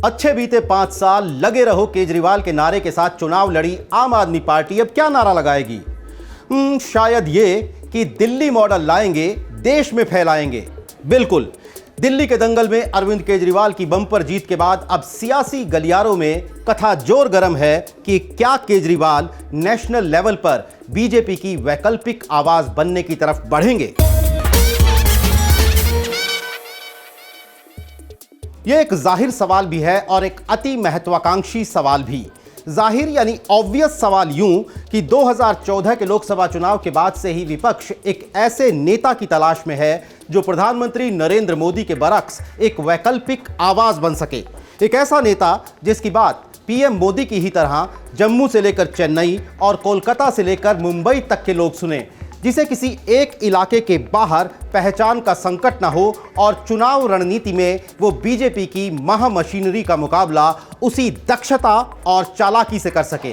अच्छे बीते 5 साल लगे रहो केजरीवाल के नारे के साथ चुनाव लड़ी आम आदमी पार्टी अब क्या नारा लगाएगी? शायद ये कि दिल्ली मॉडल लाएंगे, देश में फैलाएंगे। बिल्कुल, दिल्ली के दंगल में अरविंद केजरीवाल की बम्पर जीत के बाद अब सियासी गलियारों में कथा जोर गर्म है कि क्या केजरीवाल नेशनल लेवल पर बीजेपी की वैकल्पिक आवाज बनने की तरफ बढ़ेंगे। यह एक जाहिर सवाल भी है और एक अति महत्वाकांक्षी सवाल भी। जाहिर यानी ऑब्वियस सवाल यूं कि 2014 के लोकसभा चुनाव के बाद से ही विपक्ष एक ऐसे नेता की तलाश में है जो प्रधानमंत्री नरेंद्र मोदी के बरक्स एक वैकल्पिक आवाज बन सके। एक ऐसा नेता जिसकी बात पीएम मोदी की ही तरह जम्मू से लेकर चेन्नई और कोलकाता से लेकर मुंबई तक के लोग सुने, जिसे किसी एक इलाके के बाहर पहचान का संकट न हो और चुनाव रणनीति में वो बीजेपी की महामशीनरी का मुकाबला उसी दक्षता और चालाकी से कर सके।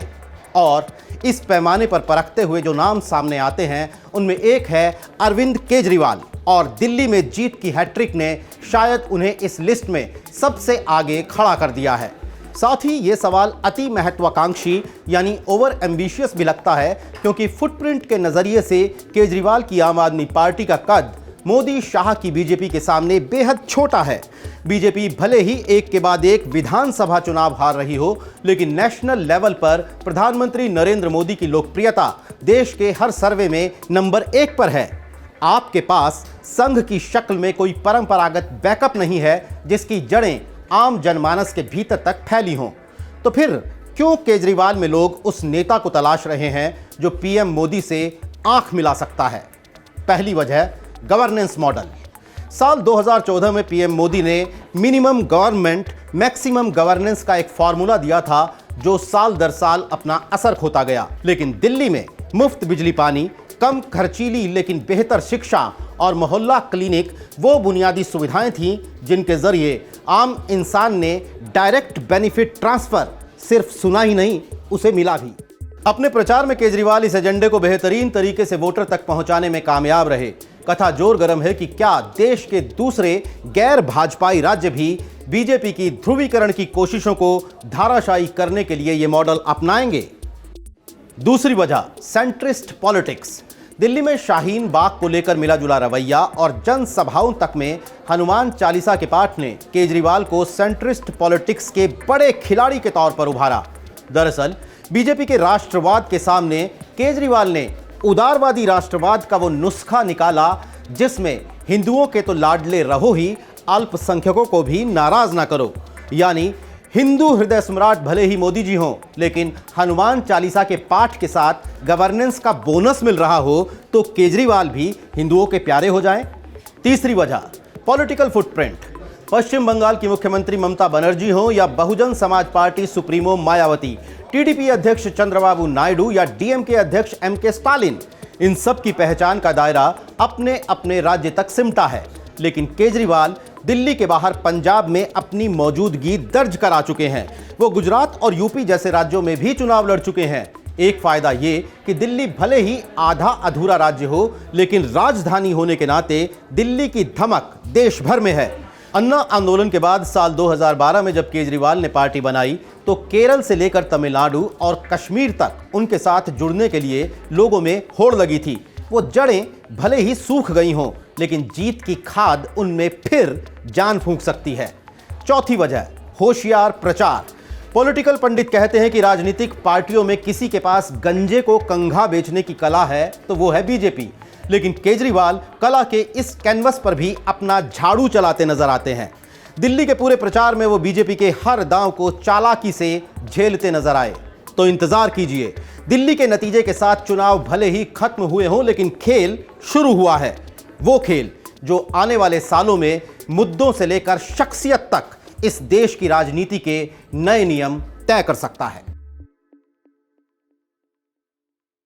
और इस पैमाने पर परखते हुए जो नाम सामने आते हैं उनमें एक है अरविंद केजरीवाल, और दिल्ली में जीत की हैट्रिक ने शायद उन्हें इस लिस्ट में सबसे आगे खड़ा कर दिया है। साथ ही ये सवाल अति महत्वाकांक्षी यानी ओवर एम्बिशियस भी लगता है, क्योंकि फुटप्रिंट के नजरिए से केजरीवाल की आम आदमी पार्टी का कद मोदी शाह की बीजेपी के सामने बेहद छोटा है। बीजेपी भले ही एक के बाद एक विधानसभा चुनाव हार रही हो, लेकिन नेशनल लेवल पर प्रधानमंत्री नरेंद्र मोदी की लोकप्रियता देश के हर सर्वे में नंबर 1 पर है। आपके पास संघ की शक्ल में कोई परंपरागत बैकअप नहीं है जिसकी जड़ें आम जनमानस के भीतर तक फैली हों। तो फिर क्यों केजरीवाल में लोग उस नेता को तलाश रहे हैं जो पीएम मोदी से आंख मिला सकता है? पहली वजह गवर्नेंस मॉडल। साल 2014 में पीएम मोदी ने मिनिमम गवर्नमेंट मैक्सिमम गवर्नेंस का एक फॉर्मूला दिया था जो साल दर साल अपना असर खोता गया। लेकिन दिल्ली में मुफ्त बिजली पानी, कम खर्चीली लेकिन बेहतर शिक्षा और मोहल्ला क्लिनिक वो बुनियादी सुविधाएं थीं जिनके जरिए आम इंसान ने डायरेक्ट बेनिफिट ट्रांसफर सिर्फ सुना ही नहीं, उसे मिला भी। अपने प्रचार में केजरीवाल इस एजेंडे को बेहतरीन तरीके से वोटर तक पहुंचाने में कामयाब रहे। कथा जोर गर्म है कि क्या देश के दूसरे गैर भाजपाई राज्य भी बीजेपी की ध्रुवीकरण की कोशिशों को धाराशायी करने के लिए ये मॉडल अपनाएंगे। दूसरी वजह सेंट्रिस्ट पॉलिटिक्स। दिल्ली में शाहीन बाग को लेकर मिला जुला रवैया और जनसभाओं तक में हनुमान चालीसा के पाठ ने केजरीवाल को सेंट्रिस्ट पॉलिटिक्स के बड़े खिलाड़ी के तौर पर उभारा। दरअसल बीजेपी के राष्ट्रवाद के सामने केजरीवाल ने उदारवादी राष्ट्रवाद का वो नुस्खा निकाला जिसमें हिंदुओं के तो लाडले रहो ही, अल्पसंख्यकों को भी नाराज ना करो। यानी हिंदू हृदय सम्राट भले ही मोदी जी हों, लेकिन हनुमान चालीसा के पाठ के साथ गवर्नेंस का बोनस मिल रहा हो तो केजरीवाल भी हिंदुओं के प्यारे हो जाएं। तीसरी वजह पॉलिटिकल फुटप्रिंट। पश्चिम बंगाल की मुख्यमंत्री ममता बनर्जी हों या Bahujan Samaj party supremo Mayawati, TDP अध्यक्ष चंद्रबाबू नायडू या डीएमके अध्यक्ष एमके स्टालिन, इन सब की पहचान का दायरा अपने अपने राज्य तक सिमटा है। लेकिन केजरीवाल दिल्ली के बाहर पंजाब में अपनी मौजूदगी दर्ज करा चुके हैं। वो गुजरात और यूपी जैसे राज्यों में भी चुनाव लड़ चुके हैं। एक फायदा ये कि दिल्ली भले ही आधा अधूरा राज्य हो, लेकिन राजधानी होने के नाते दिल्ली की धमक देश भर में है। अन्ना आंदोलन के बाद साल 2012 में जब केजरीवाल ने पार्टी बनाई तो केरल से लेकर तमिलनाडु और कश्मीर तक उनके साथ जुड़ने के लिए लोगों में होड़ लगी थी। वो जड़ें भले ही सूख गई हों, लेकिन जीत की खाद उनमें फिर जान फूंक सकती है। चौथी वजह होशियार प्रचार। पॉलिटिकल पंडित कहते हैं कि राजनीतिक पार्टियों में किसी के पास गंजे को कंघा बेचने की कला है तो वो है बीजेपी। लेकिन केजरीवाल कला के इस कैनवस पर भी अपना झाड़ू चलाते नजर आते हैं। दिल्ली के पूरे प्रचार में वो बीजेपी के हर दांव को चालाकी से झेलते नजर आए। तो इंतजार कीजिए, दिल्ली के नतीजे के साथ चुनाव भले ही खत्म हुए हों, लेकिन खेल शुरू हुआ है। वो खेल जो आने वाले सालों में मुद्दों से लेकर शख्सियत तक इस देश की राजनीति के नए नियम तय कर सकता है।